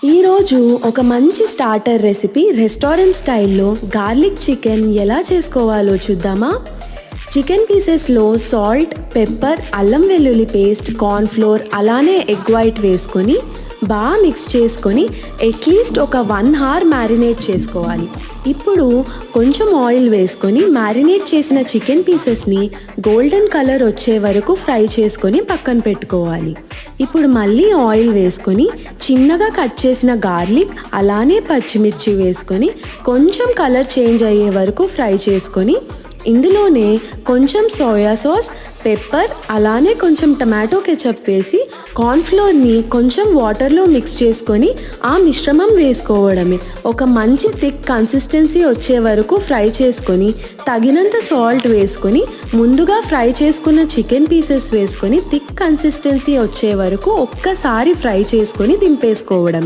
ఈరోజు ఒక మంచి స్టార్టర్ రెసిపీ రెస్టారెంట్ స్టైల్లో గార్లిక్ చికెన్ ఎలా చేసుకోవాలో చూద్దామా. చికెన్ పీసెస్లో సాల్ట్, పెప్పర్, అల్లం వెల్లుల్లి పేస్ట్, కార్న్ఫ్లోర్ అలానే ఎగ్ వైట్ వేసుకొని బాగా మిక్స్ చేసుకొని అట్లీస్ట్ ఒక 1 అవర్ మ్యారినేట్ చేసుకోవాలి. ఇప్పుడు కొంచెం ఆయిల్ వేసుకొని మ్యారినేట్ చేసిన చికెన్ పీసెస్ని గోల్డెన్ కలర్ వచ్చే వరకు ఫ్రై చేసుకొని పక్కన పెట్టుకోవాలి. ఇప్పుడు మళ్ళీ ఆయిల్ వేసుకొని చిన్నగా కట్ చేసిన గార్లిక్ అలానే పచ్చిమిర్చి వేసుకొని కొంచెం కలర్ చేంజ్ అయ్యే వరకు ఫ్రై చేసుకొని ఇందులోనే కొంచెం సోయా సాస్, పెప్పర్ అలానే కొంచెం టమాటో కెచప్ వేసి కార్న్ఫ్లోర్ని కొంచెం వాటర్లో మిక్స్ చేసుకొని ఆ మిశ్రమం వేసుకోవడమే. ఒక మంచి థిక్ కన్సిస్టెన్సీ వచ్చే వరకు ఫ్రై చేసుకొని తగినంత సాల్ట్ వేసుకొని ముందుగా ఫ్రై చేసుకున్న చికెన్ పీసెస్ వేసుకొని థిక్ కన్సిస్టెన్సీ వచ్చే వరకు ఒక్కసారి ఫ్రై చేసుకొని దింపేసుకోవడమే.